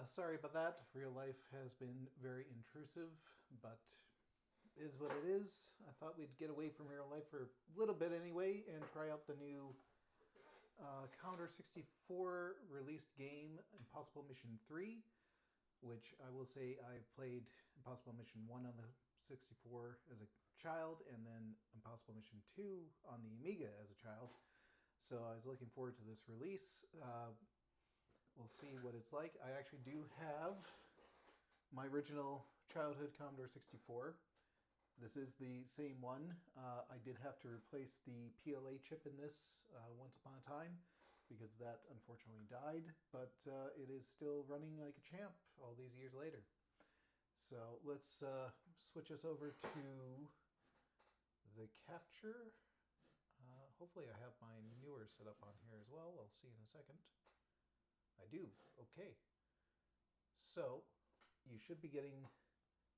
Sorry about that. Real life has been very intrusive, but it is what it is. I thought we'd get away from real life for a little bit anyway and try out the new Commodore 64 released game, Impossible Mission 3, which I will say I played Impossible Mission 1 on the 64 as a child and then Impossible Mission 2 on the Amiga as a child. So I was looking forward to this release. We'll see what it's like. I actually do have my original childhood Commodore 64. This is the same one. I did have to replace the PLA chip in this once upon a time because that unfortunately died, but it is still running like a champ all these years later. So let's switch us over to the capture. Hopefully I have my newer set up on here as well. I'll see in a second. I do. Okay. So you should be getting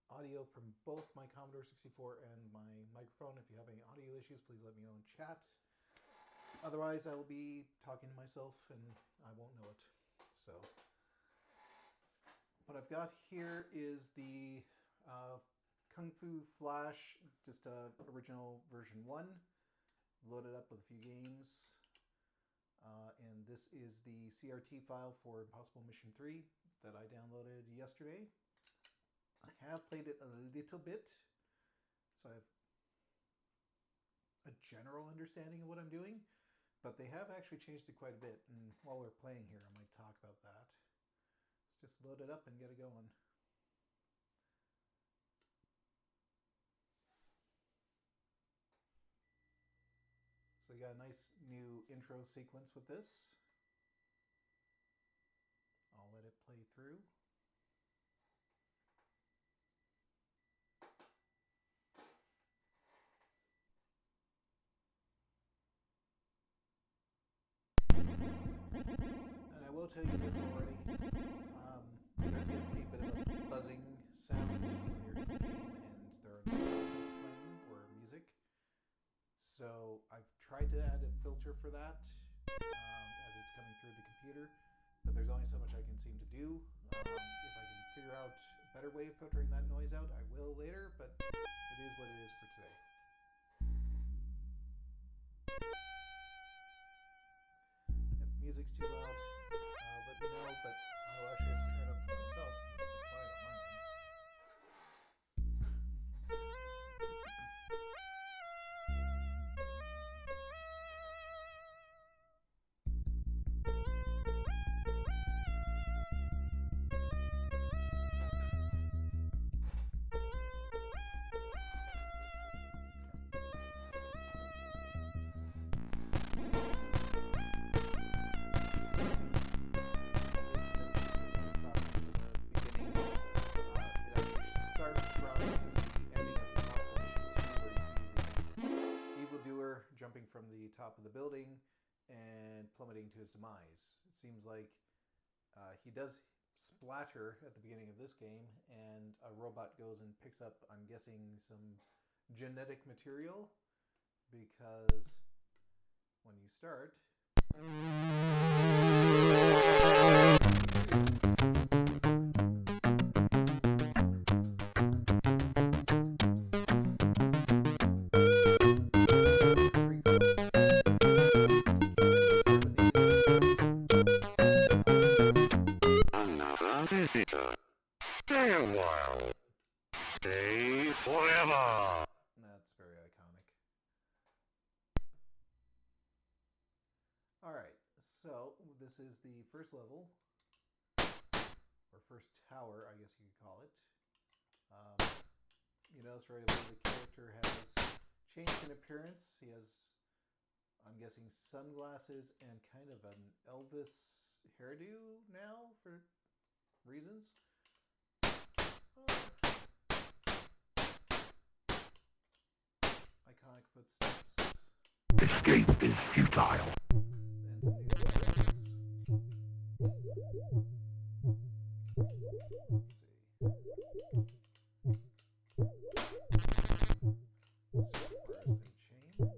audio from both my Commodore 64 and my microphone. If you have any audio issues, please let me know in chat. Otherwise, I will be talking to myself and I won't know it. So what I've got here is the Kung Fu Flash, just original version 1, loaded up with a few games. And this is the CRT file for Impossible Mission 3 that I downloaded yesterday. I have played it a little bit, so I have a general understanding of what I'm doing, but they have actually changed it quite a bit, and while we're playing here I might talk about that. Let's just load it up and get it going. So you got a nice new intro sequence with this. I'll let it play through. And I will tell you this already. There is a bit of a buzzing sound when you're in the game and there are no graphics playing or music. So I've tried to add a filter for that as it's coming through the computer, but there's only so much I can seem to do. If I can figure out a better way of filtering that noise out, I will later, but it is what it is for today. If music's too loud, let me know, but I'll actually have to turn it up for myself. It's quiet on my end. Jumping from the top of the building and plummeting to his demise. It seems like he does splatter at the beginning of this game, and a robot goes and picks up, I'm guessing, some genetic material, because when you start... Stay a while. Stay forever. That's very iconic. Alright, so this is the first level, or first tower, I guess you could call it. You notice right away the character has changed in appearance. He has, I'm guessing, sunglasses and kind of an Elvis hairdo now for reasons. Iconic footsteps. Escape is futile. And some new graphics. Let's see. Software has been changed.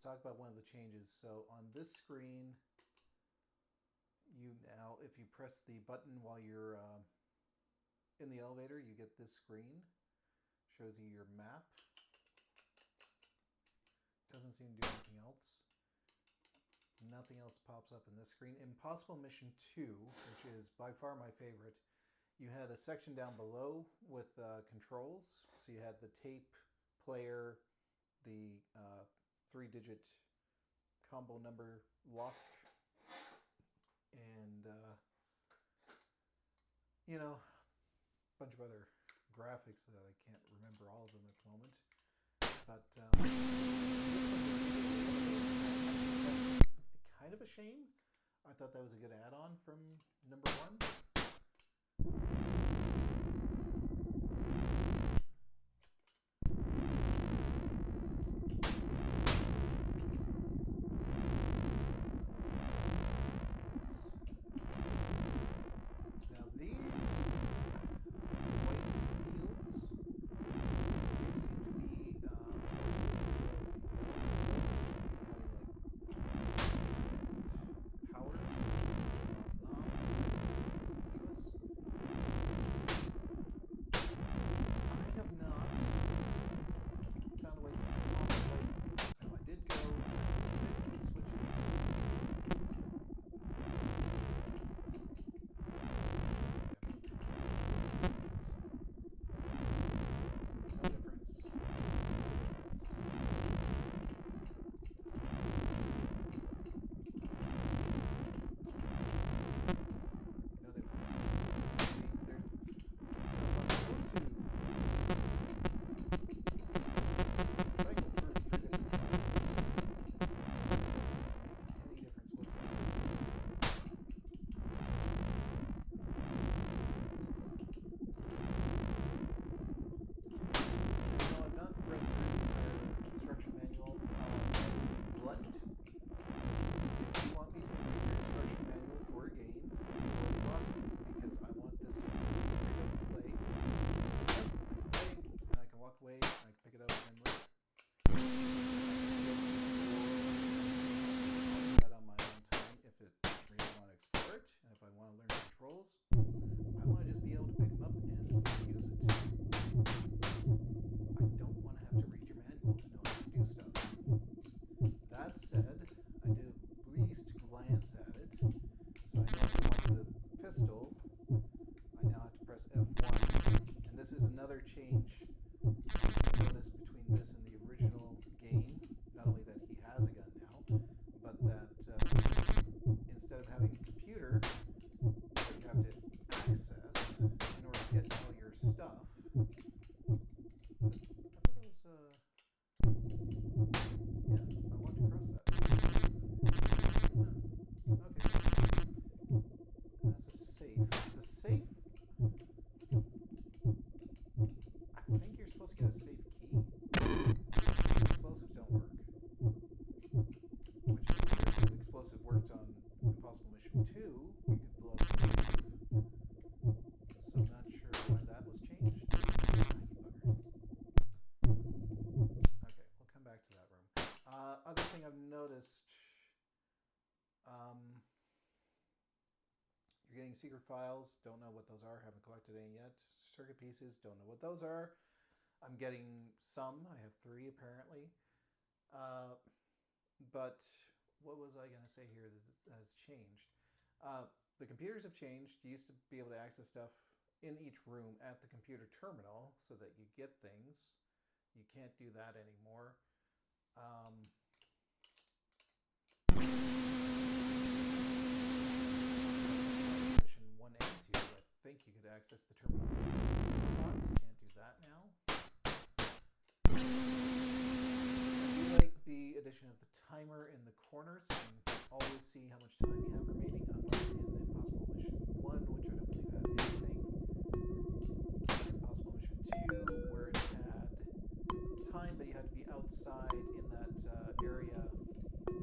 talk about one of the changes. So on this screen, you now, if you press the button while you're in the elevator, you get this screen. Shows you your map. Doesn't seem to do anything else. Nothing else pops up in this screen. Impossible Mission 2, which is by far my favorite, you had a section down below with controls. So you had the tape, player, the 3-digit combo number lock, and you know, a bunch of other graphics that I can't remember all of them at the moment. But this one is kind of a shame. I thought that was a good add-on from number 1. Change I noticed between this and the original game, not only that he has a gun now, but that instead of having a computer that you have to access in order to get all your stuff, I thought that was yeah, I want to cross that. Okay, that's a safe. The safe, I think you're supposed to get a safe key. Explosives don't work. Which if the explosive worked on Impossible Mission 2, you could blow up the safe. So I'm not sure why that was changed. Okay, we'll come back to that room. Other thing I've noticed, you're getting secret files, don't know what those are, haven't collected any yet. Circuit pieces, don't know what those are. I'm getting some, I have 3 apparently. But what was I going to say here that has changed? The computers have changed. You used to be able to access stuff in each room at the computer terminal so that you get things. You can't do that anymore. Mission 1 and 2, I think you could access the terminal to robots. Can't do that now. I do like the addition of the timer in the corner, so you can always see how much time you have remaining, unlike in Impossible Mission 1, which I don't believe had anything. Impossible Mission 2, where it had time, but you had to be outside in that area of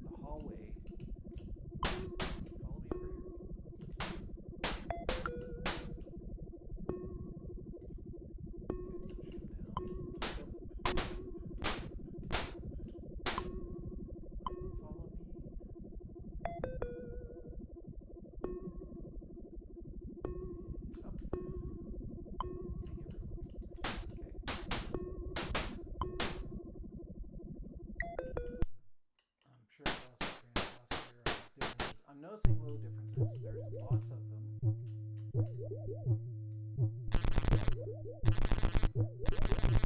the hallway. Follow me over here. Okay, noticing little differences. There's lots of them.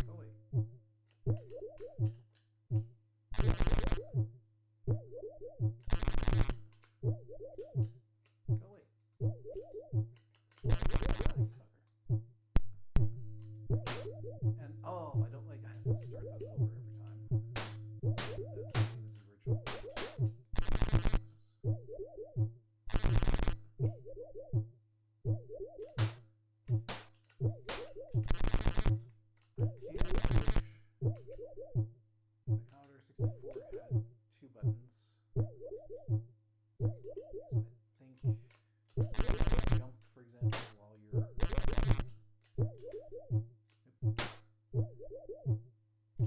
Oh wait. Go away. And oh, I don't like I have to start those over every time. That's the same as the original. The Commodore 64 had two buttons. So I think jump, for example, while you're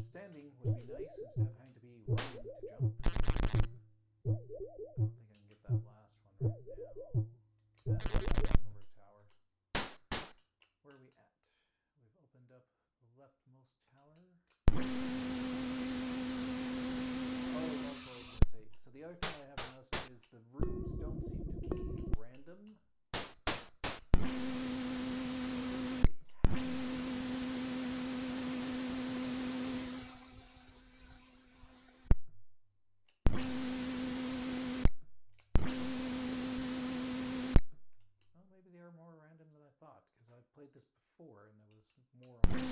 standing would be nice instead of having to be running to jump. I don't think I can get that last one right now. Over a tower. Where are we at? We've opened up the leftmost tower. Oh, that's what I was going to say. So the other thing I have noticed is the rooms don't seem to be random. Well, maybe they are more random than I thought, because I've played this before and there was more on it.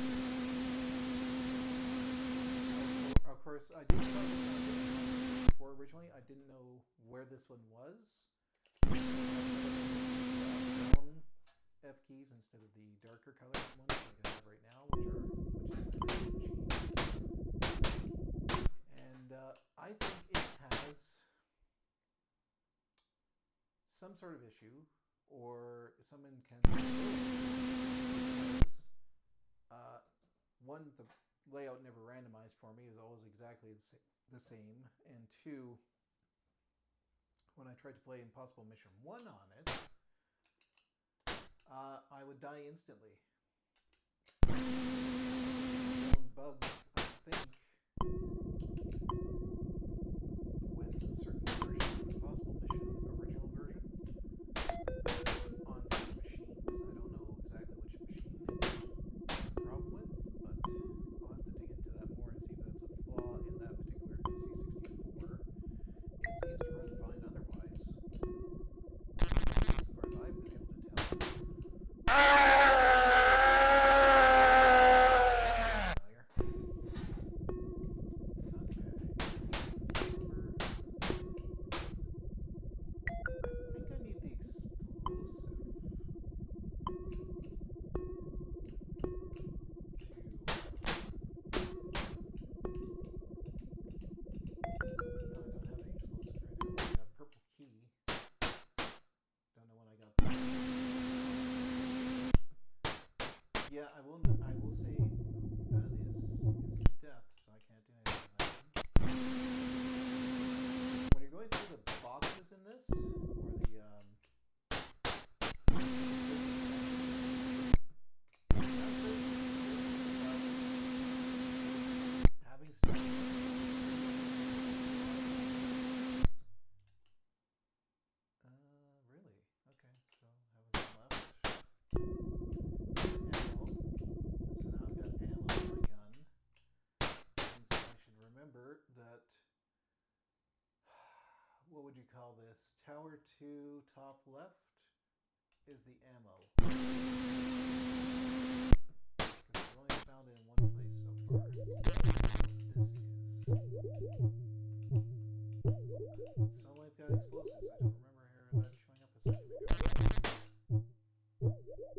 Of course, I did try this one before originally. I didn't know where this one was. Brown F keys instead of the darker colored ones like I have right now, which is and I think it has some sort of issue, or someone can because one, the layout never randomized for me. It was always exactly the same, and two, when I tried to play Impossible Mission 1 on it, I would die instantly. One bug, I think, with a certain version of Impossible Mission, original version, on some machines. I don't know exactly which machine it was a problem with, but I'll have to dig into that more and see if that's a flaw in that particular C64. It seems to run fine otherwise, as far as I've been able to tell. Yeah, I will say that is instant death, so I can't do anything with that one. When you're going through the boxes in this, or the having stuff. Really? Okay, so having one left. Remember that, what would you call this? Tower 2 top left is the ammo. Because I've only found it in one place so far. This is. Some I've got explosives. I don't remember that showing up a second ago.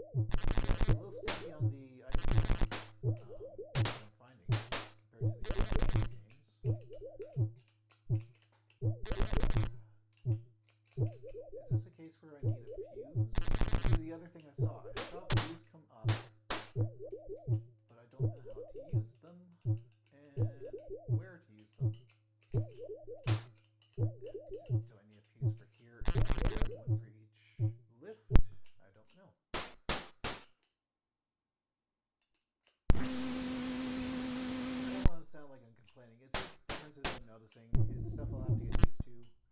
It's a little sticky on the item I'm finding compared to the other games. Is this a case where I need a fuse? This is the other thing I saw. I saw fuse come up, but I don't know how to use them and where to use them. Do I need a fuse for here and one for each lift? I don't know. I don't want to sound like I'm complaining. It's just differences I'm noticing. It's stuff I'll have to get used to.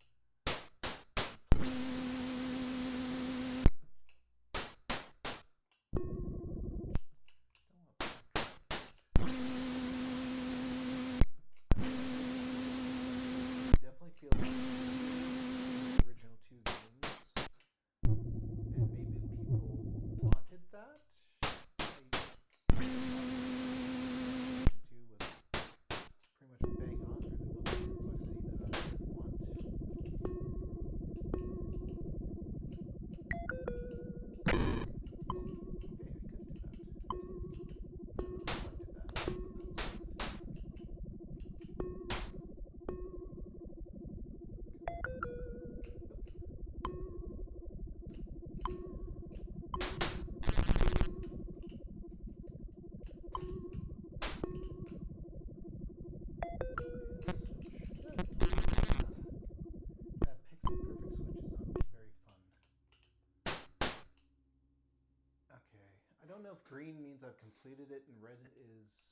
know if green means I've completed it and red is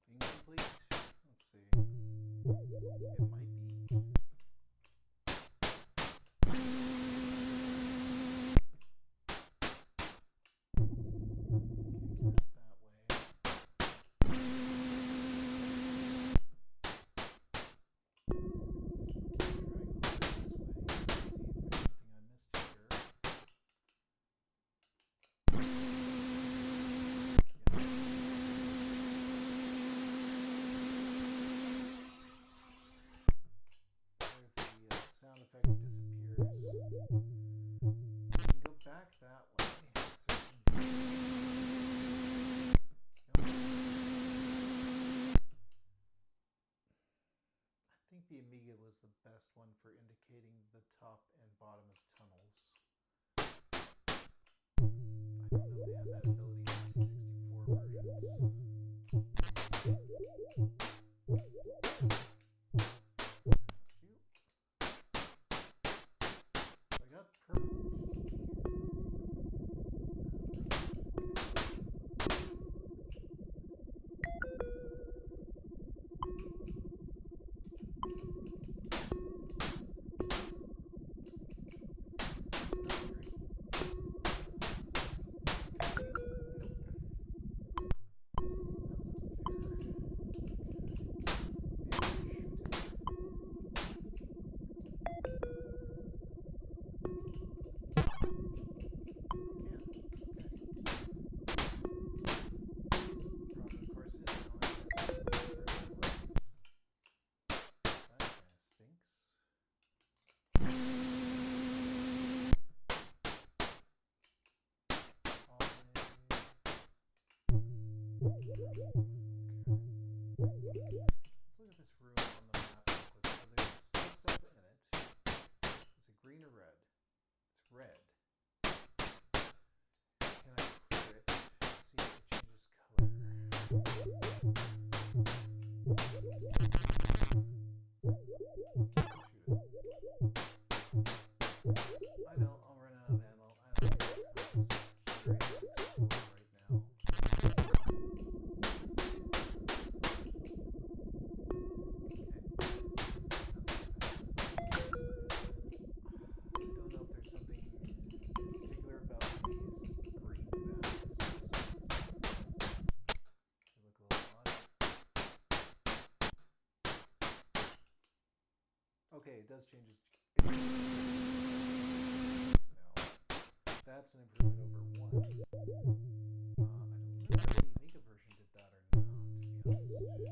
incomplete. Let's see. It might be. The Amiga was the best one for indicating the top and bottom of tunnels. I don't know if they had that ability in C64 versions. I got purple key. Green or red? It's red. Can I clear it? Let's see if it changes color. I know, I'll run out of ammo. I don't know. I'm just curious to explore right now. Okay, it does change its... That's an improvement over 1. I don't know if the Amiga version did that or not, to be honest.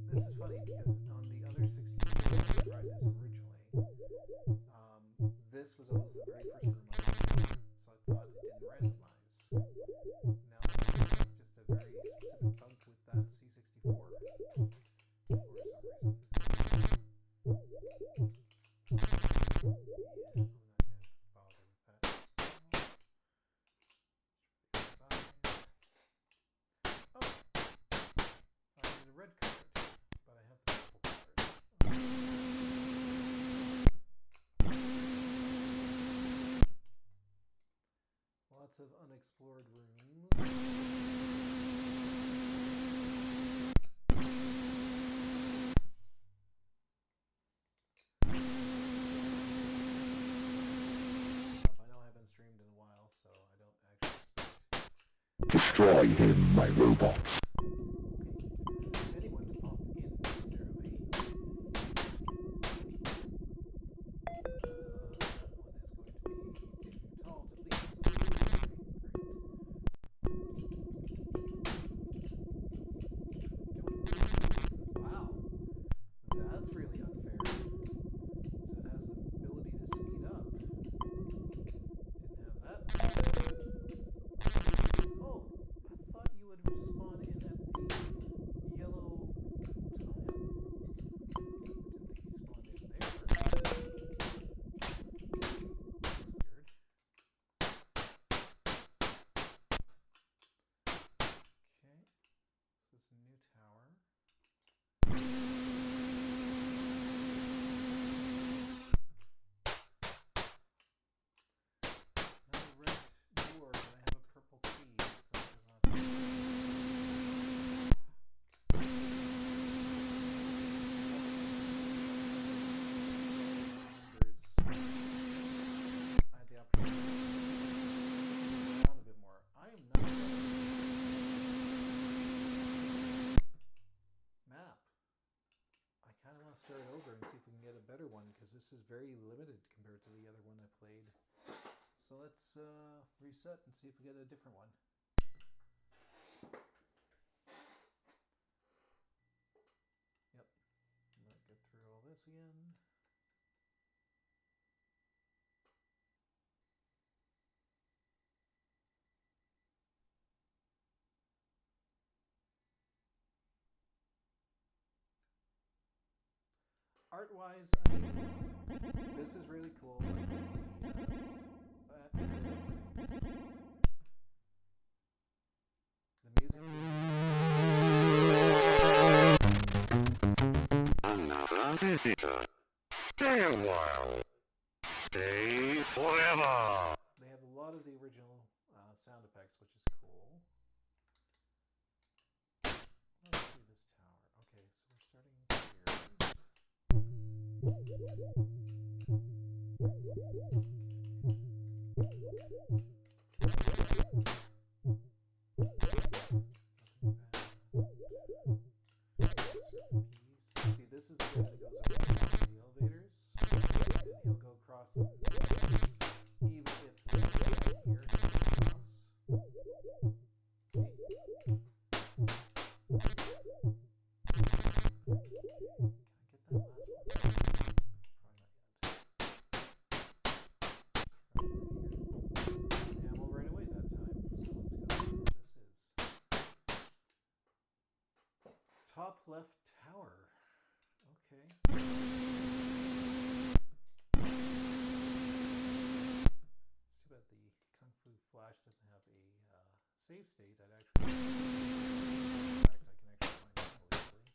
This is funny because on the other 64 when I tried this originally, this was always the very first room I went to, so I thought it didn't randomize. Now I think that's just a very specific bug with that C64 for some reason. Yeah, I'm not going to bother with that. Oh, I need a red card, but I have the purple card. Lots of unexplored rooms. I know I haven't streamed in a while, so I don't actually expect... Destroy him, my robot. Anyone to pop in necessarily. That one is going to be too tall to leave. Wow, that's really unfair. So it has the ability to speed up. Didn't have that. Oh, I thought you would spawn in one because this is very limited compared to the other one I played. So let's reset and see if we get a different one. Yep. Let's get through all this again. Art-wise, this is really cool. The music's Another visitor. Stay a while. Stay forever. They have a lot of the original sound effects, which is cool. Let's see this tower. Okay, so we're starting here. See, this is the guy that goes up the elevators, and he'll go across them, even if the guy here can go across. Top left tower. Okay. It's too bad the Kung Fu Flash doesn't have a save state. I'd actually. In fact, I can actually find it more easily.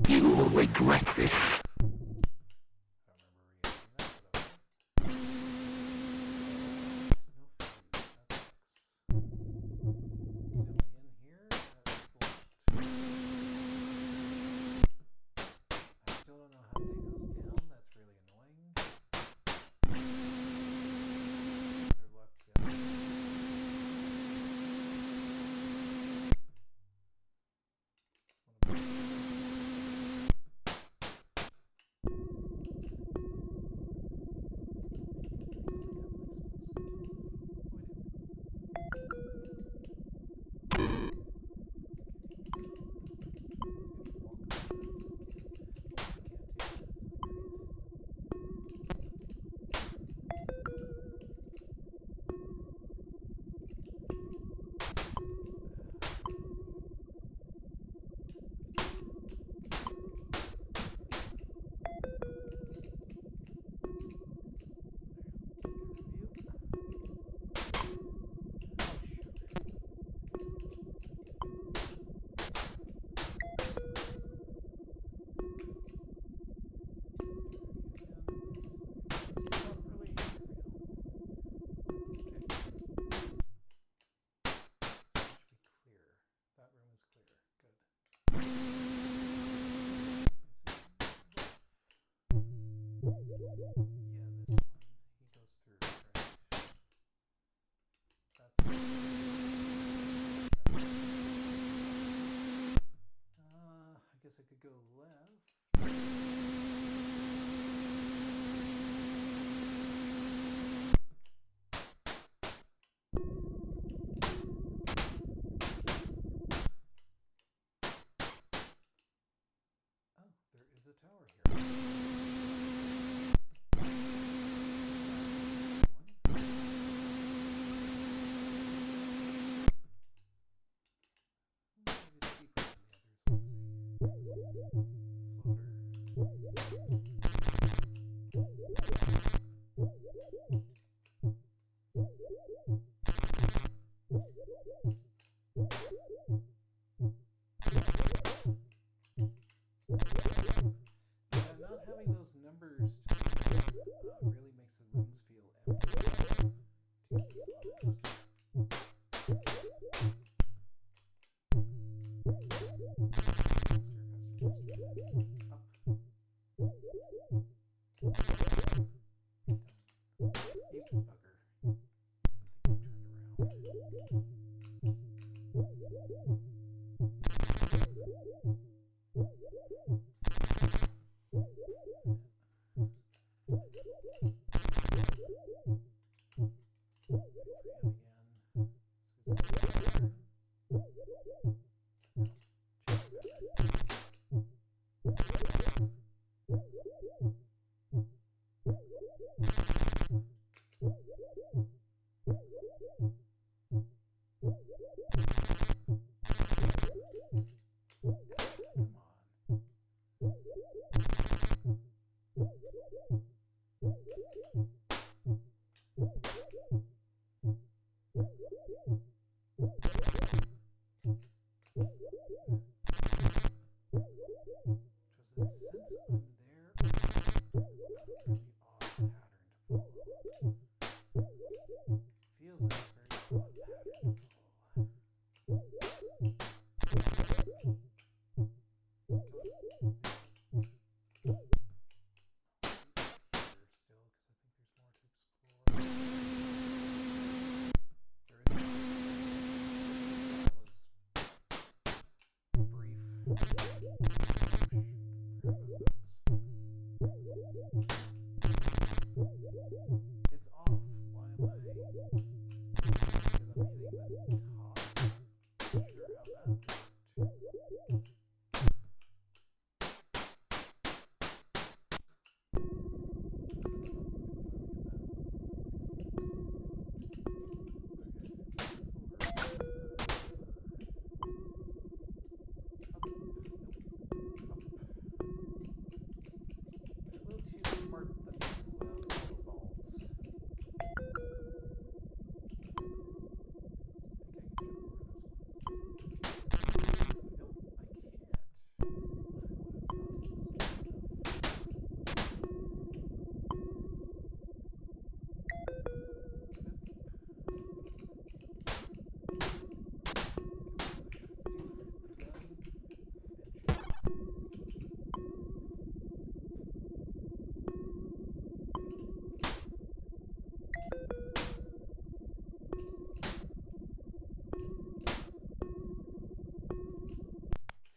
You will regret this. I don't remember reading that, but okay. No food. That sucks. Going in here. That's blocked. I still don't know how to take those down. That's really annoying. They're left down. I could go left. Oh, there is a tower here. Not having those numbers really makes the rooms feel empty.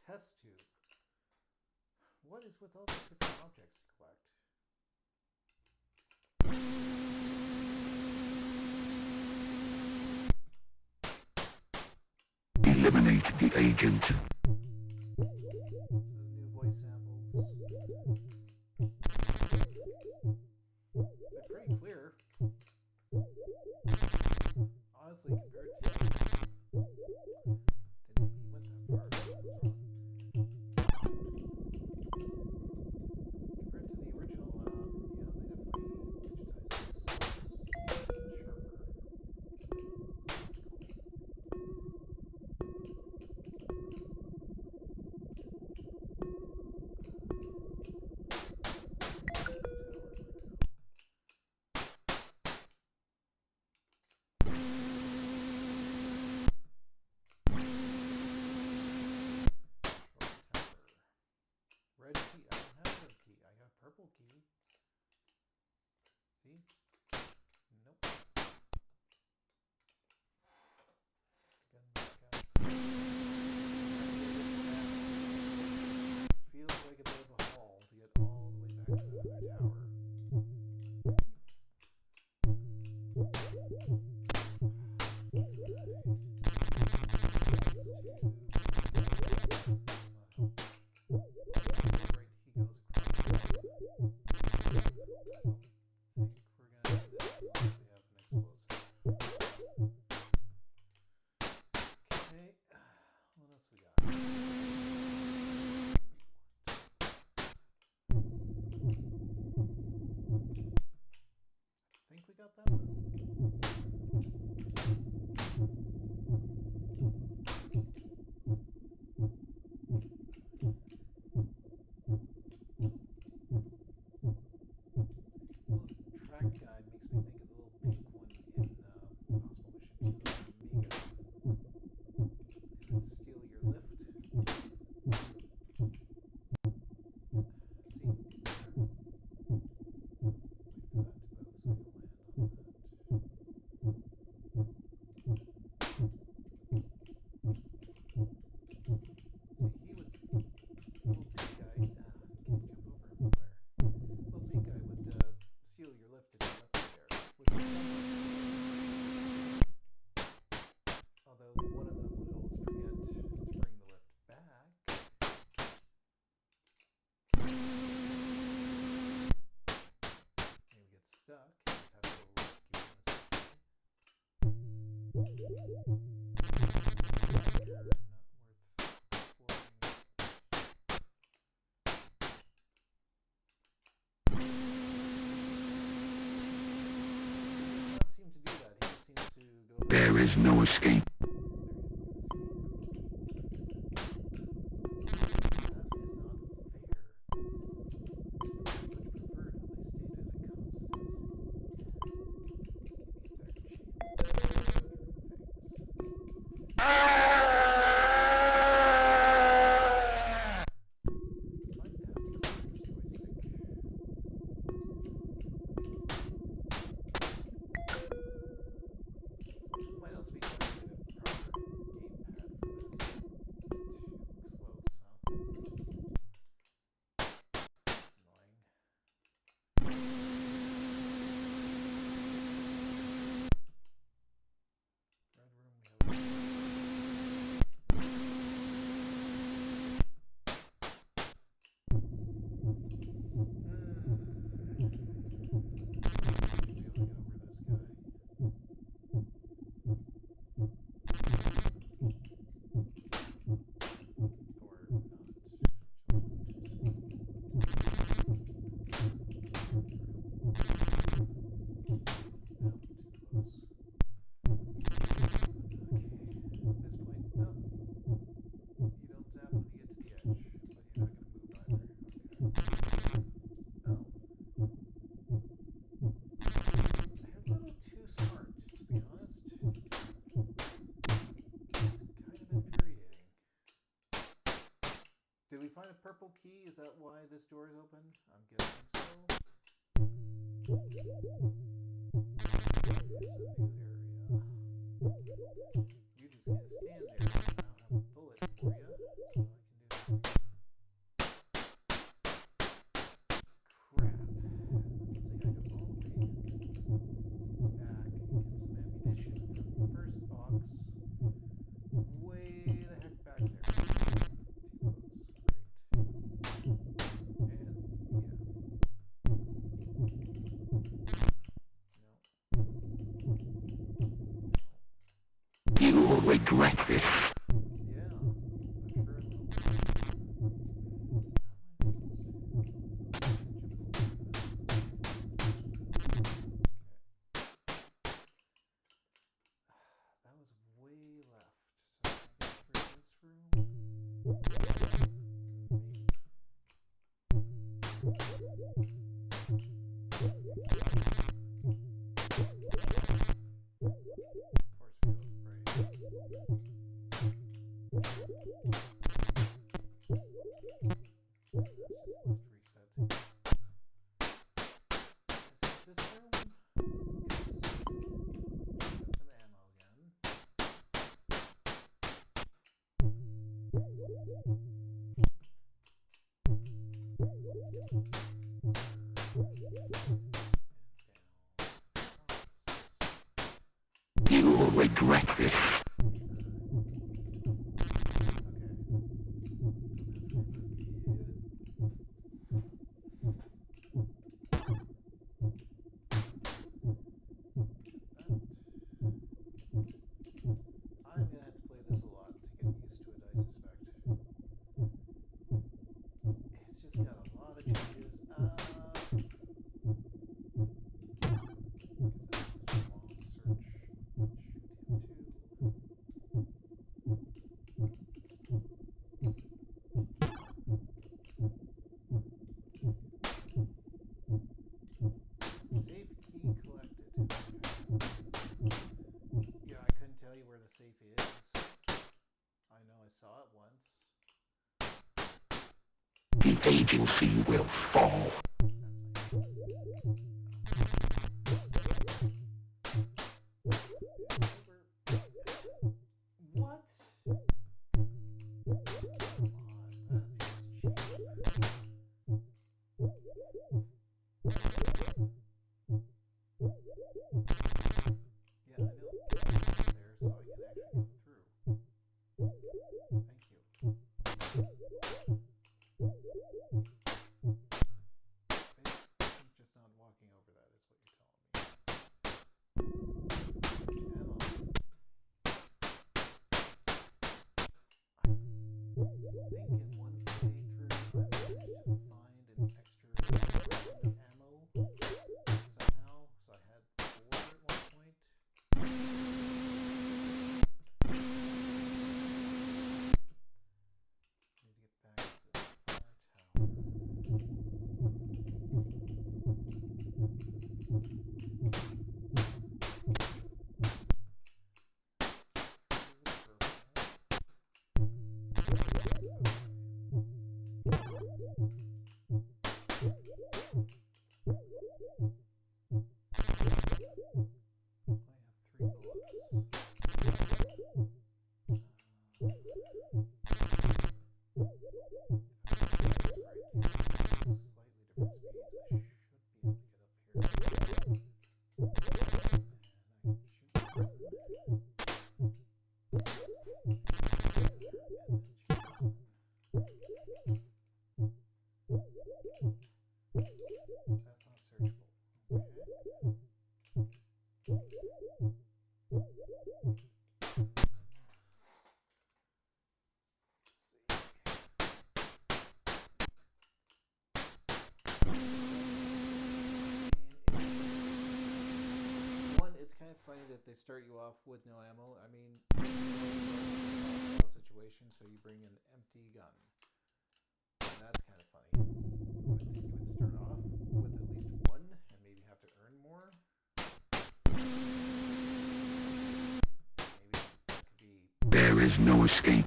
Test tube. What is with all these different objects to collect? Eliminate the agent. So new voice samples. They're pretty clear. Honestly, compared to... Didn't think he went that far. Compared to the original, yeah, they definitely red key. I don't have a red key. I got a purple key. See? Nope. Gun back out. Feels like a bit of a haul to get all the way back to the other tower. There is no escape. Did we find a purple key? Is that why this door is open? I'm guessing so. It's a new area. You just gonna stand there. I now have a bullet for you, so I can do nothing. Crap. Looks like I go all the way back and get some ammunition from the first box. Way the heck back there. You will regret this. Yeah, I'm sure I will. How am I That was way left. So I guess through this room. You will regret this. I'm gonna have to play this a lot to get used to it, I suspect. It's just got a lot of changes. Safe is. I know I saw it once. The agency will fall. What? Walking think in one playthrough I managed to find an extra round ammo somehow, so I had 4 at one point. Need to get back to the far tower. Funny that they start you off with no ammo. I mean, situation, so you bring an empty gun. And that's kind of funny. I would think you would start off with at least one and maybe have to earn more. Maybe that could be. There is no escape.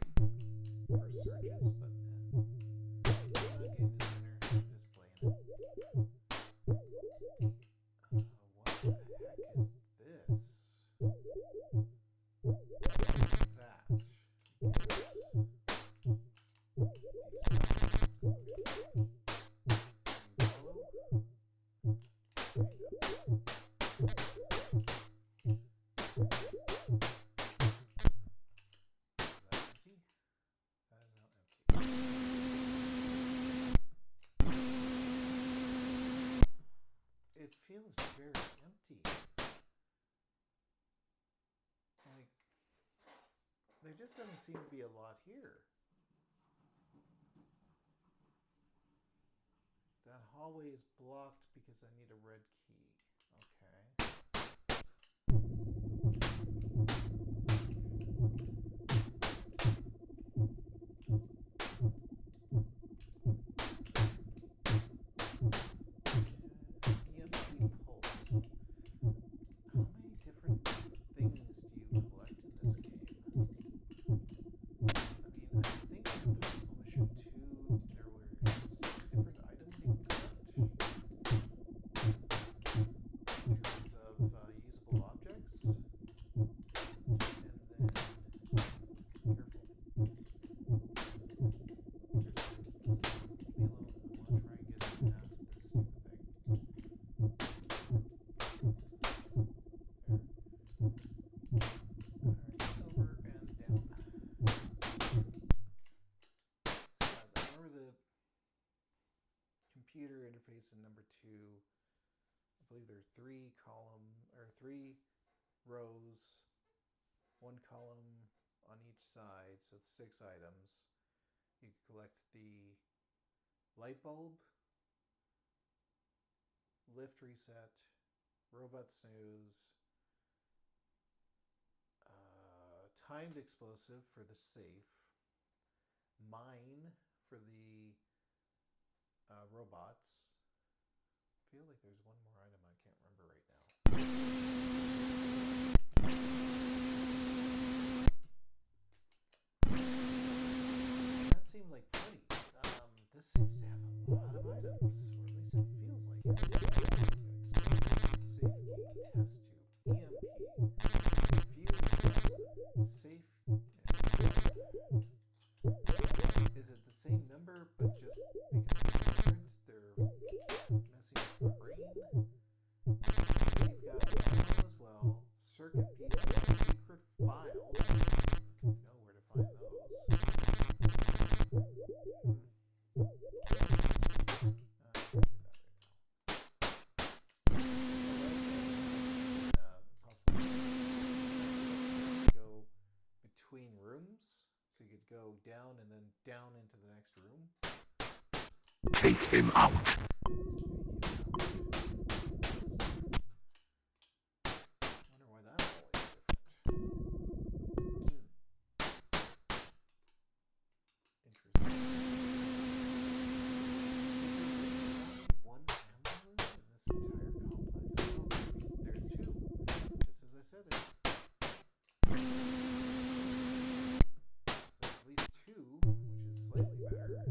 For searches, but the game is winner. I'm just playing it. What the heck is this? That. It feels very empty. Like, there just doesn't seem to be a lot here. That hallway is blocked because I need a red key. Okay. Computer interface in number 2. I believe there are 3 rows, 1 column on each side, so it's 6 items. You can collect the light bulb, lift reset, robot snooze, timed explosive for the safe, mine for the robots. I feel like there's one more item I can't remember right now. That seemed like plenty. This seems to have a lot of items, or at least it feels like it. Safe key, test tube, EMP, fuse, safe. Is it the same number, but just because they're messing with the brain? We've got ammo as well, circuit pieces, secret files. You know where to find those. would go down and then down into the next room. Take him out. Wonder why that hallway is different. Interesting. One ammo room in this entire complex. Oh, there's two. Just as I said it. So at least two, which is slightly better.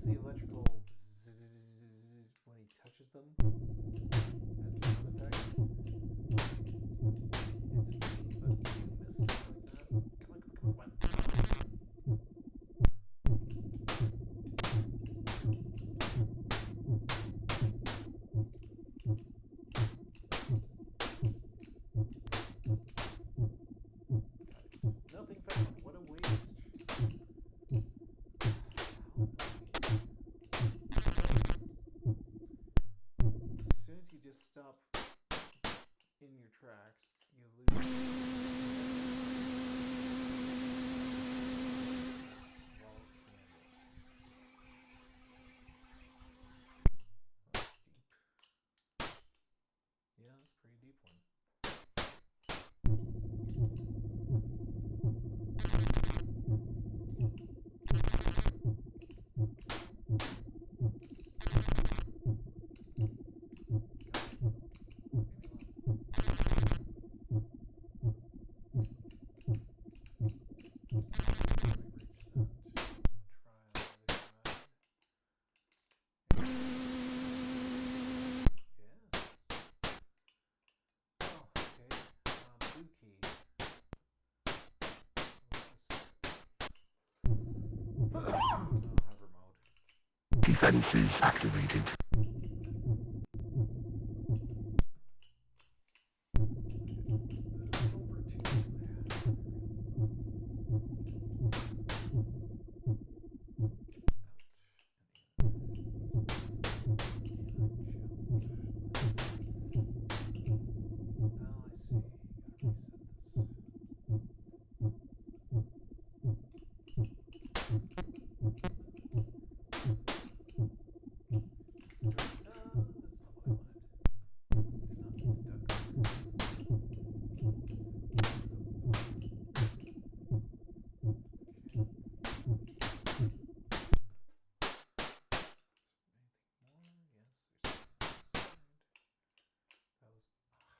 The electrical zzz when he touches them. That sound effect. It's funny, but you miss stuff like that. Come on. Nothing found. What a waste. You just stop in your tracks, you lose. While standing. That's deep. Yeah, that's a pretty deep one. Defenses activated.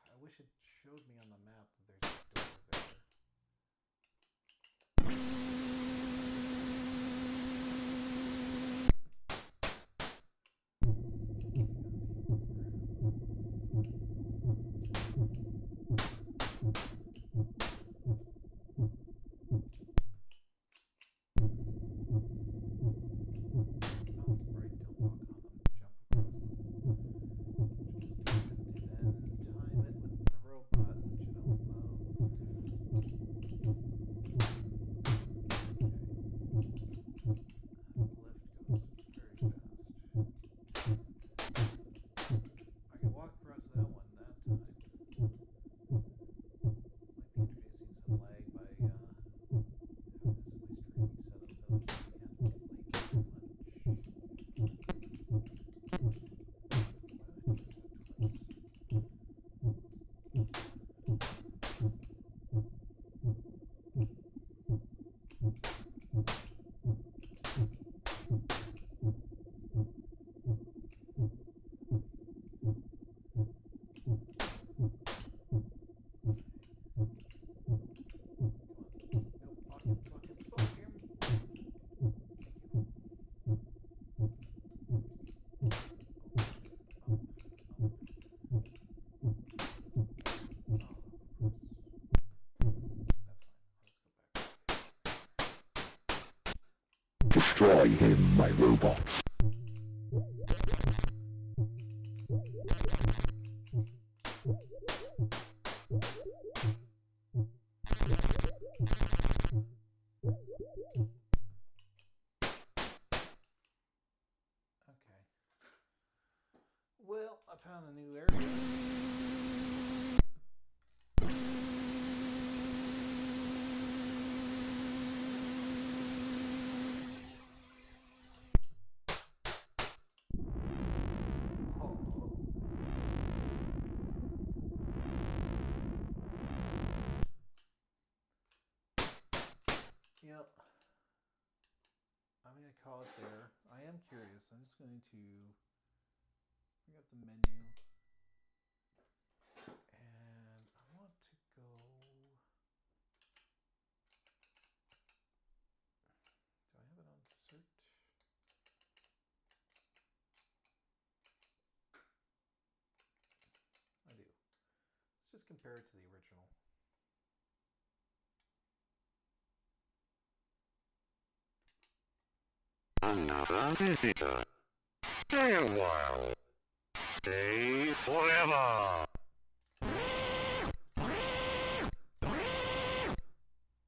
I wish it showed me on the map that there's a door there. Then time it with the robot, which I don't love. Destroy him, my robot. Okay. Well, I found a new area. Yep. I'm going to call it there. I am curious. I'm just going to bring up the menu. And I want to go... Do I have it on cert? I do. Let's just compare it to the original. Another visitor. Stay a while. Stay forever.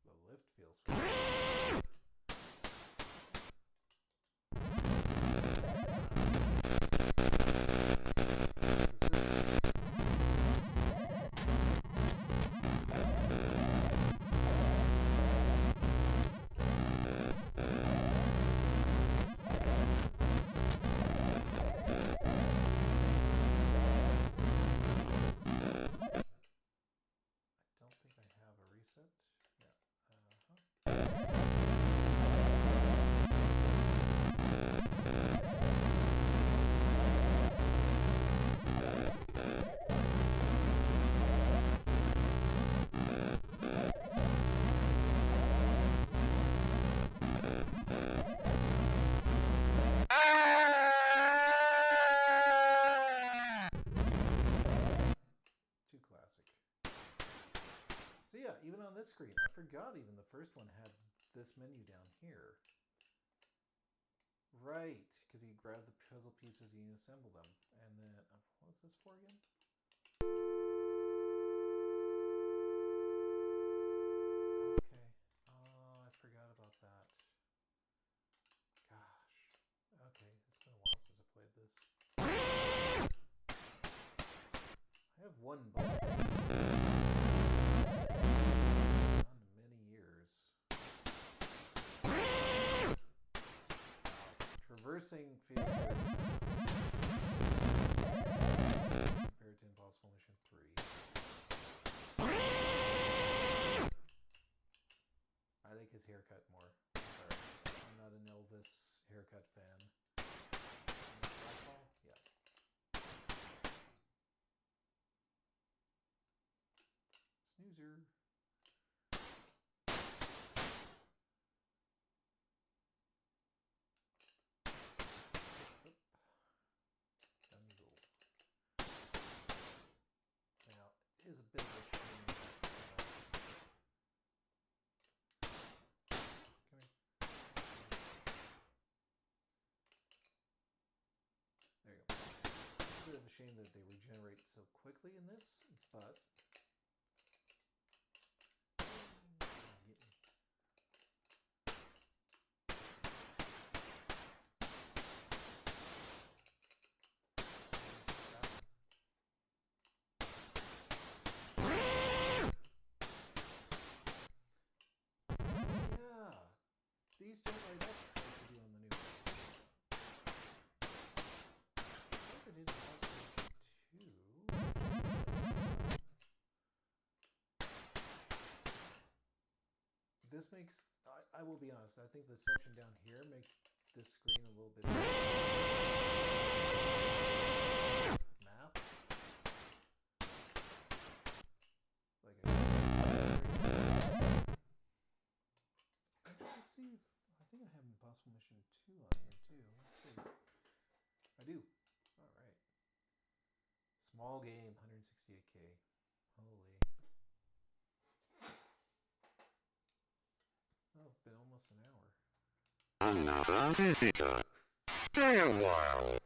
The lift feels familiar. So yeah, even on this screen, I forgot even the first one had this menu down here. Right, because you grab the puzzle pieces and you assemble them. And then, what was this for again? Okay, I forgot about that. Gosh, okay, it's been a while since I played this. I have one button. Many years. Traversing feels very fast compared to Impossible Mission 3. I like his haircut more. Sorry, I'm not an Elvis haircut fan. Yeah. Snoozer. Is a bit of a shame. Come here. There you go. It's a bit of a shame that they regenerate so quickly in this, but these don't light up like they do on the new one. I think I did Impossible 2. This makes, I will be honest, I think the section down here makes this screen a little bit map. Like let's see if, I think I have Impossible Mission 2 on here too. Let's see. I do. Alright. Small game, 168K. Holy. Oh, it's been almost an hour. Another visitor. Stay a while.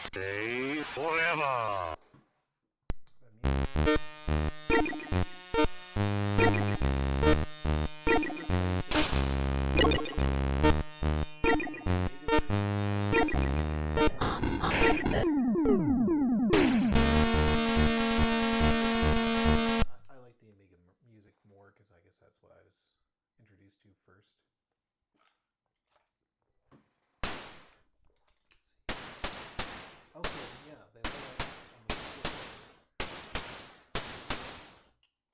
Stay forever. I like the Amiga music more because I guess that's what I was introduced to first. Okay, yeah, they lay out on the floor.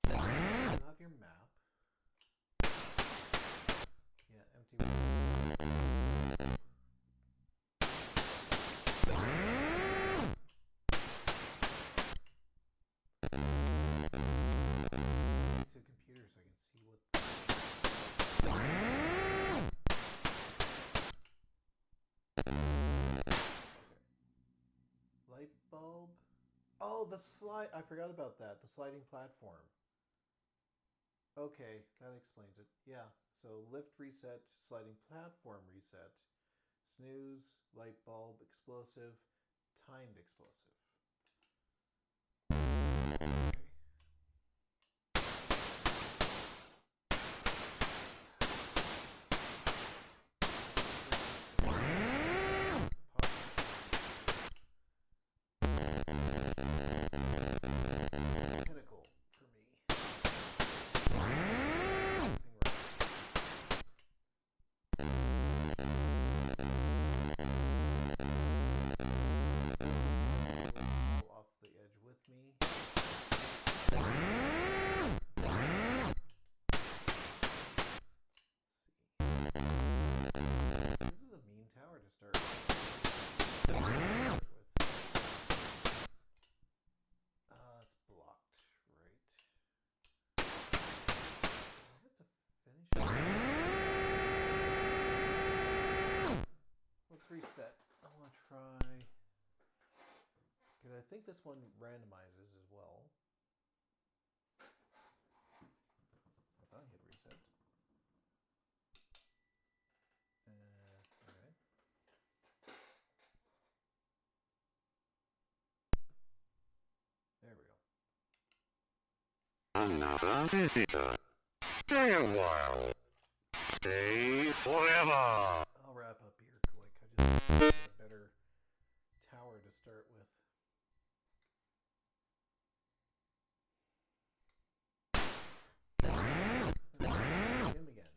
You have your map. Yeah, empty one. To a computer so I can see what. Light bulb. Oh, the slide. I forgot about that. The sliding platform. Okay, that explains it. Yeah. So lift reset, sliding platform reset, snooze, light bulb, explosive, timed explosive. Okay. Pinnacle for me. Fall off the edge with me. This is a mean tower to start with. It's blocked, right? I have to finish it. Let's reset. I want to try. Because I think this one randomizes as well. I thought I hit reset. Okay. There we go. Another visitor. Stay a while. Stay forever. I'll wrap up here quick. I just want to get a better tower to start with. Him again.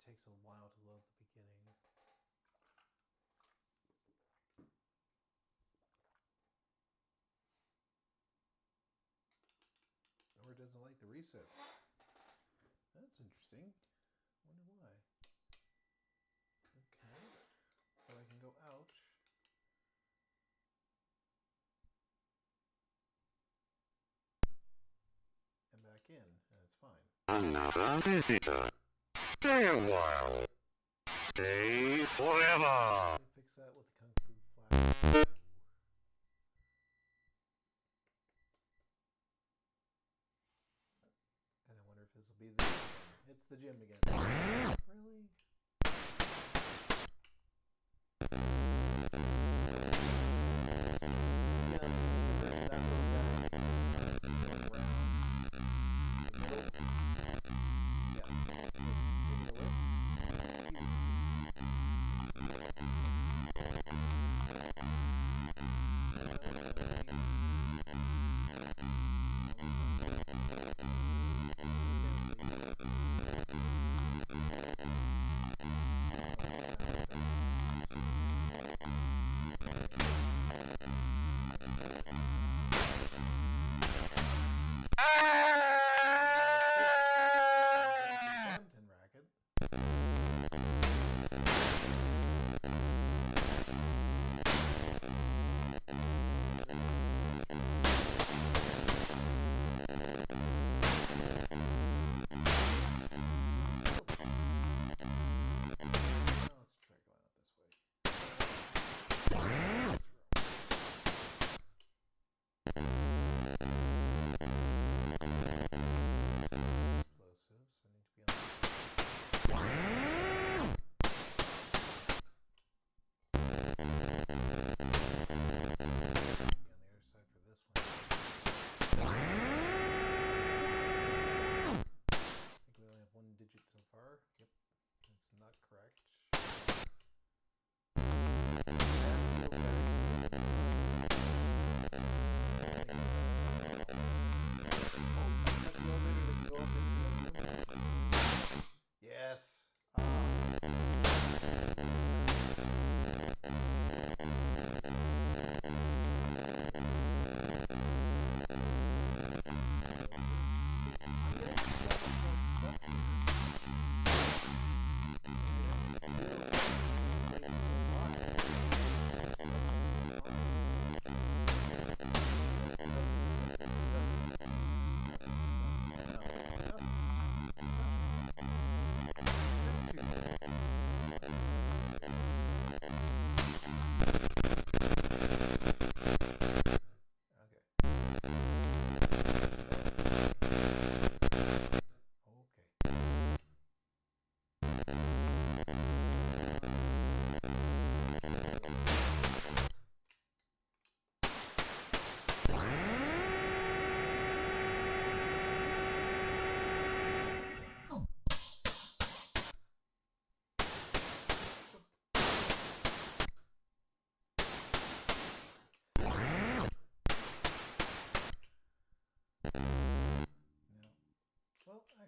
Takes a while to load the beginning. Or it doesn't like the reset. That's interesting. Wonder why. Okay. So I can go out. And back in, and it's fine. Another visitor. Stay a while. Stay forever. Fix that with Kung Fu Flash. And I wonder if this will be the gym again. It's the gym again. Really?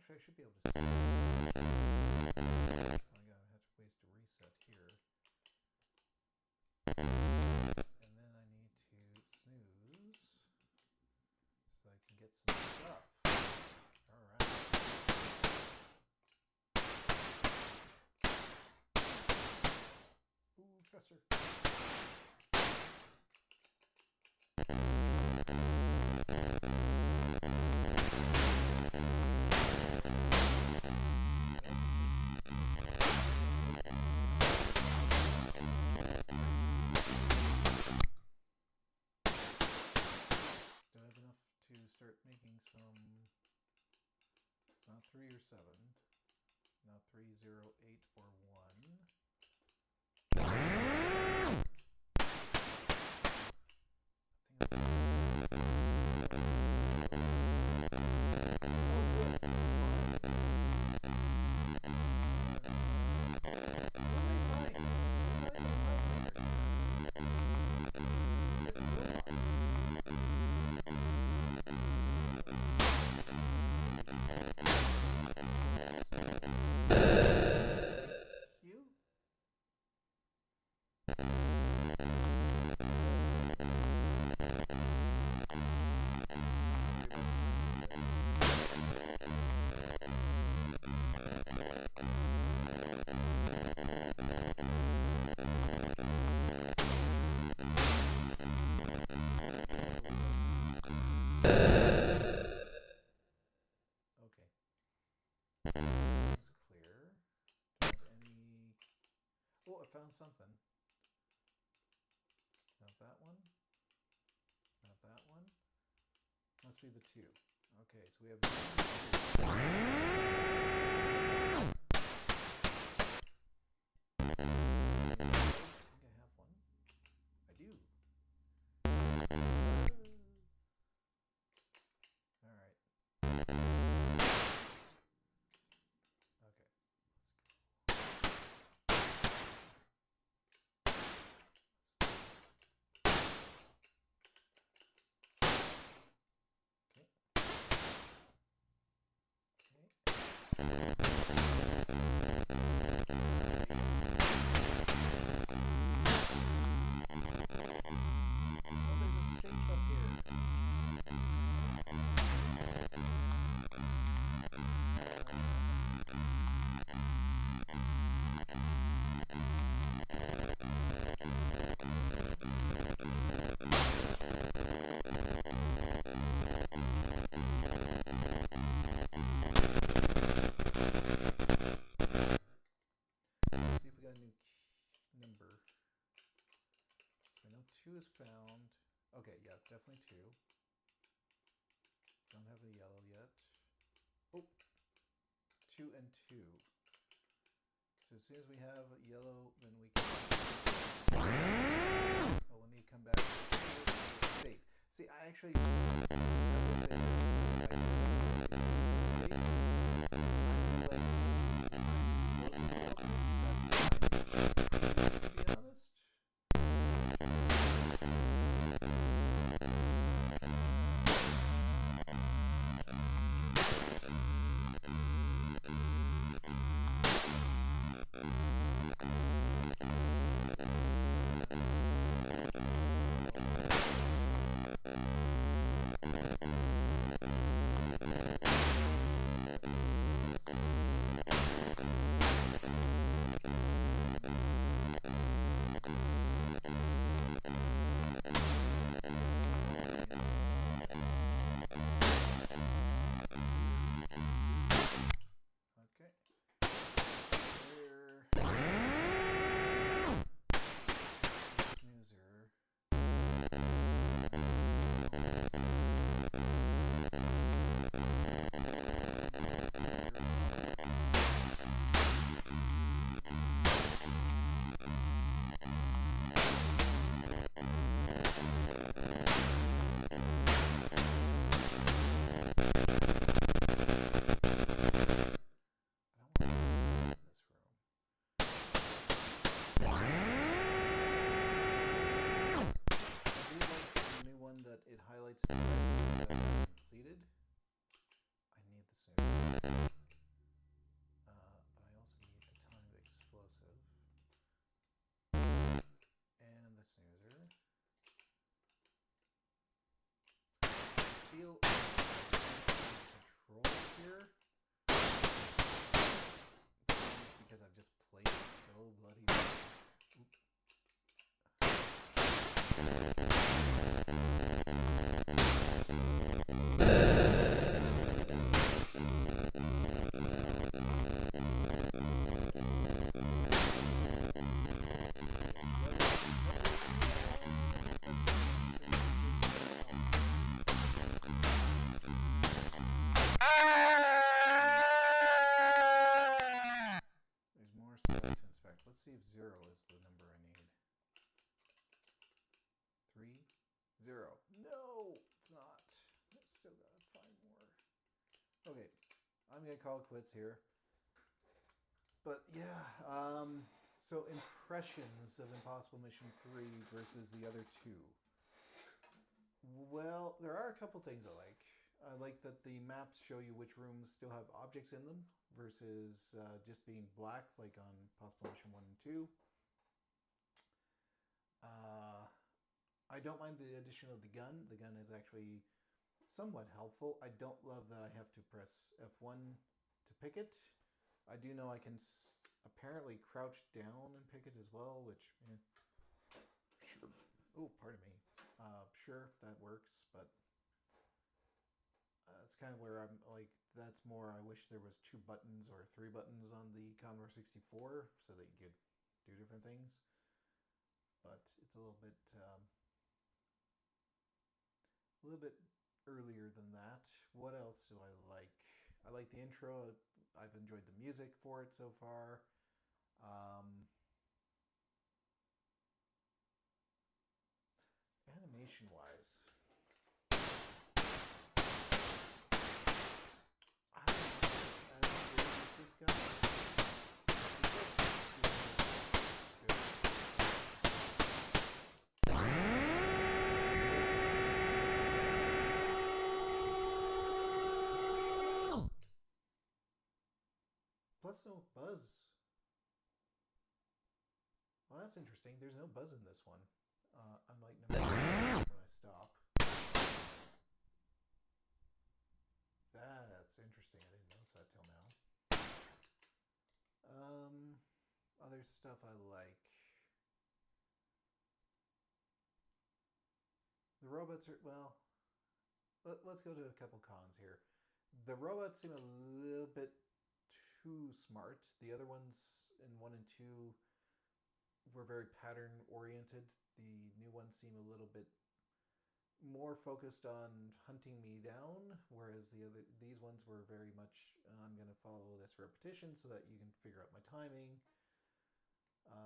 Actually, I should be able to see. Oh my god, I have to waste a reset here. And then I need to snooze so I can get some stuff. Alright. Ooh, Fester. Do I have enough to start making some? It's not 3 or 7. Not 3, 0, 8, or 1. Found something. Not that one. Not that one. Must be the 2. Okay, so we have. I think I have one. I do. All right. Okay. Number. So I know 2 is found. Okay, yeah, definitely 2. Don't have a yellow yet. Oh, 2 and 2. So as soon as we have a yellow, then we can. Oh, we'll need to come back. Safe. See, I actually. bloody. Oop. There's more stuff to inspect. Let's see if 0 is the number I need. 3, 0. No, it's not. I still gotta find more. Okay, I'm gonna call it quits here. But yeah, so impressions of Impossible Mission 3 versus the other two. Well, there are a couple things I like. I like that the maps show you which rooms still have objects in them versus just being black like on Possible Mission 1 and 2. I don't mind the addition of the gun. The gun is actually somewhat helpful. I don't love that I have to press F1 to pick it. I do know I can apparently crouch down and pick it as well, which, sure. Oh, pardon me. Sure, that works, but it's kind of where I'm like, that's more, I wish there was 2 buttons or 3 buttons on the Commodore 64 so that you could do different things. But it's a little bit earlier than that. What else do I like? I like the intro. I've enjoyed the music for it so far. Animation wise, I don't know as good as this guy. Plus no buzz. Well, that's interesting. There's no buzz in this one. Unlike number 2 when I stop. That's interesting. I didn't notice that till now. Other stuff I like. The robots are, well, let's go to a couple cons here. The robots seem a little bit too smart. The other ones in 1 and 2 were very pattern oriented. The new ones seem a little bit more focused on hunting me down, whereas these ones were very much, I'm going to follow this repetition so that you can figure out my timing.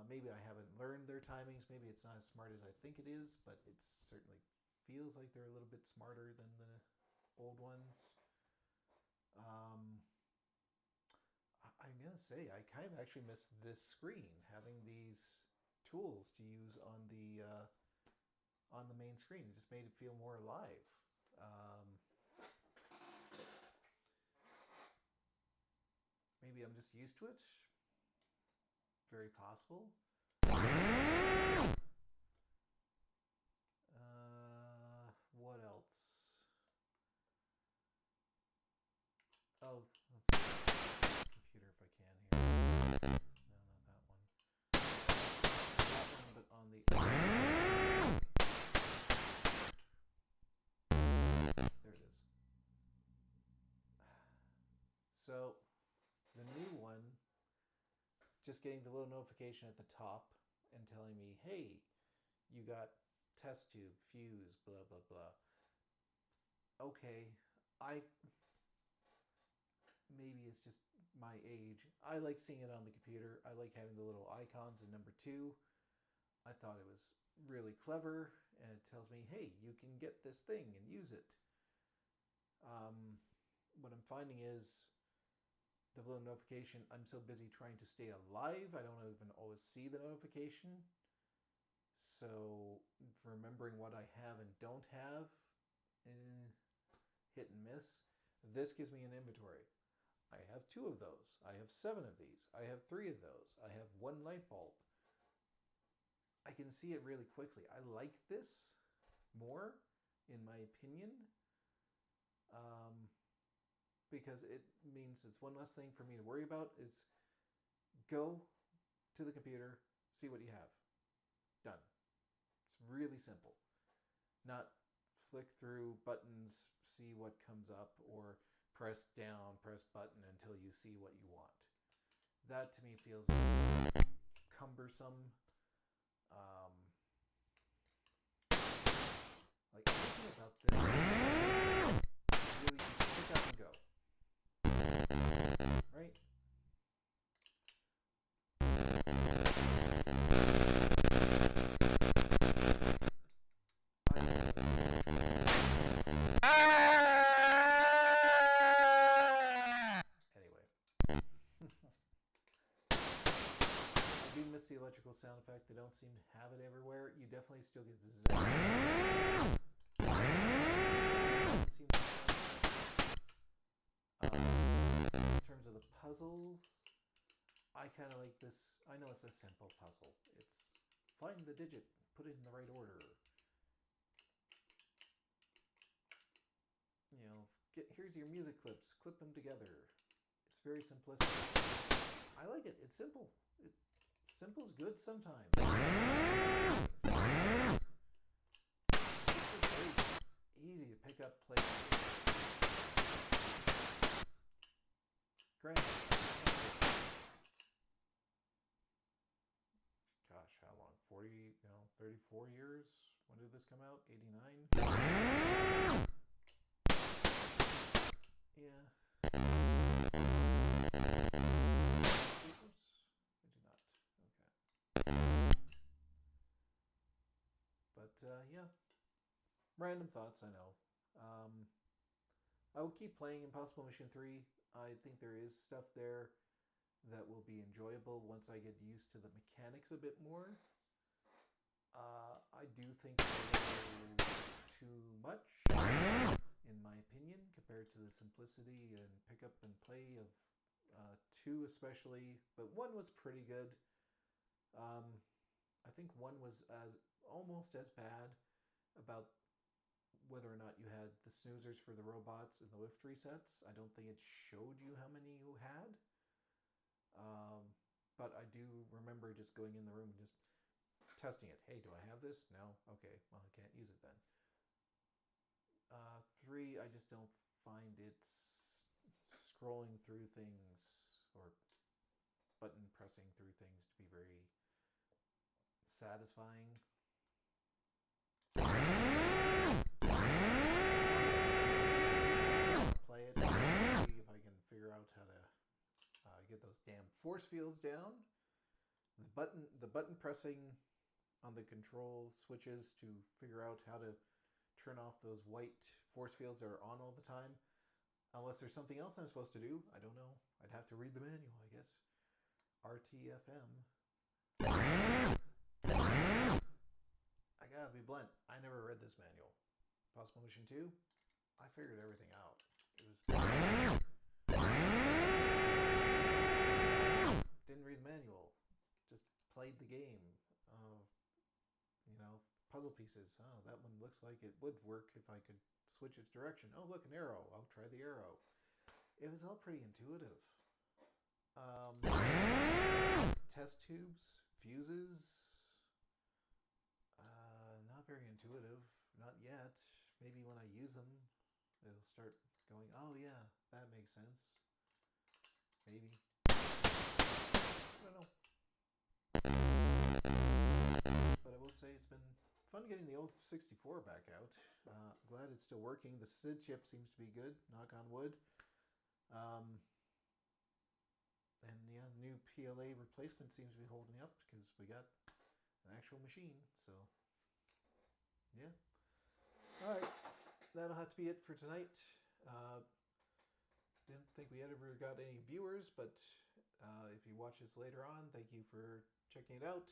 Maybe I haven't learned their timings. Maybe it's not as smart as I think it is, but it certainly feels like they're a little bit smarter than the old ones. I'm going to say, I kind of actually miss this screen, having these tools to use on the main screen. It just made it feel more alive. Maybe I'm just used to it. Very possible. What else? Oh, let's see. Computer if I can here. No, not that one. That one, but on the there it is. So the new one, just getting the little notification at the top and telling me, hey, you got test tube, fuse, blah, blah, blah. Okay, maybe it's just my age. I like seeing it on the computer. I like having the little icons in number 2. I thought it was really clever, and it tells me, hey, you can get this thing and use it. What I'm finding is the little notification, I'm so busy trying to stay alive, I don't even always see the notification. So remembering what I have and don't have, hit and miss. This gives me an inventory. I have 2 of those. I have 7 of these. I have 3 of those. I have 1 light bulb. I can see it really quickly. I like this more, in my opinion, because it means it's one less thing for me to worry about. It's go to the computer, see what you have. Done. It's really simple. Not flick through buttons, see what comes up, or press down, press button until you see what you want. That to me feels cumbersome. Like thinking about this, really pick up and go. Right? Anyway. I do miss the electrical sound effect. They don't seem to have it everywhere. You definitely still get zap. In terms of the puzzles, I kind of like this. I know it's a simple puzzle. It's find the digit, put it in the right order. You know, here's your music clips, clip them together. It's very simplistic. I like it. It's simple. Simple's good sometimes. It's very easy to pick up, play. Granted, gosh, how long? 34 years? When did this come out? 89? Yeah. Yeah, random thoughts, I know. I will keep playing Impossible Mission 3. I think there is stuff there that will be enjoyable once I get used to the mechanics a bit more. I do think it's a little too much, in my opinion, compared to the simplicity and pick up and play of 2 especially, but 1 was pretty good. I think 1 was almost as bad about whether or not you had the snoozers for the robots and the lift resets. I don't think it showed you how many you had. But I do remember just going in the room and just testing it. Hey, do I have this? No? Okay, well, I can't use it then. 3, I just don't find it's scrolling through things or button pressing through things to be very satisfying. Play it, see if I can figure out how to get those damn force fields down. The button pressing on the control switches to figure out how to turn off those white force fields that are on all the time. Unless there's something else I'm supposed to do. I don't know. I'd have to read the manual, I guess. RTFM. I gotta be blunt. I never read this manual. Possible Mission 2, I figured everything out. It was... Didn't read the manual. Just played the game. Puzzle pieces. Oh, that one looks like it would work if I could switch its direction. Oh, look, an arrow. I'll try the arrow. It was all pretty intuitive. Test tubes, fuses. Not very intuitive. Not yet. Maybe when I use them, it'll start going, oh yeah, that makes sense. Maybe. I don't know. But I will say it's been fun getting the old 64 back out. Glad it's still working. The SID chip seems to be good, knock on wood. And yeah, new PLA replacement seems to be holding up because we got an actual machine. So yeah. Alright, that'll have to be it for tonight. Didn't think we ever got any viewers, but if you watch this later on, thank you for checking it out.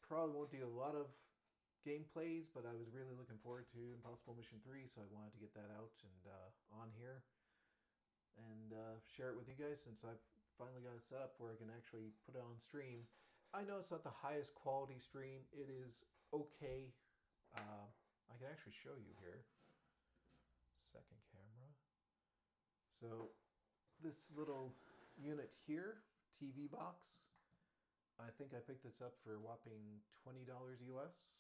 Probably won't do a lot of gameplays, but I was really looking forward to Impossible Mission 3, so I wanted to get that out and on here and share it with you guys, since I've finally got it set up where I can actually put it on stream. I know it's not the highest quality stream. It is okay. I can actually show you here. Second camera. So this little unit here, TV box, I think I picked this up for a whopping $20 US.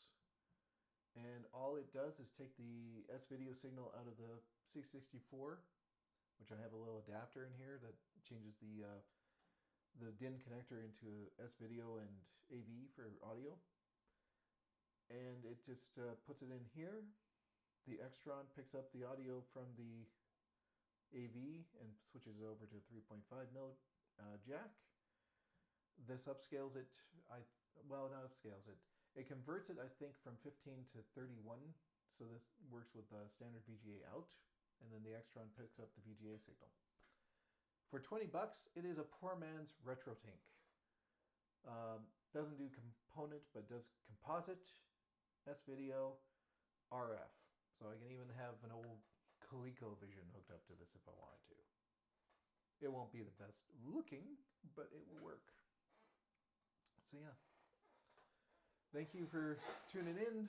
And all it does is take the S-video signal out of the C64, which I have a little adapter in here that changes the DIN connector into S-video and AV for audio. And it just puts it in here. The Extron picks up the audio from the AV and switches it over to a 3.5 mil jack. This upscales it. Well, not upscales it. It converts it, I think, from 15 to 31. So this works with standard VGA out, and then the Extron picks up the VGA signal. For 20 bucks, it is a poor man's RetroTink. Doesn't do component, but does composite, S-video, RF. So I can even have an old ColecoVision hooked up to this if I wanted to. It won't be the best looking, but it will work. So yeah. Thank you for tuning in.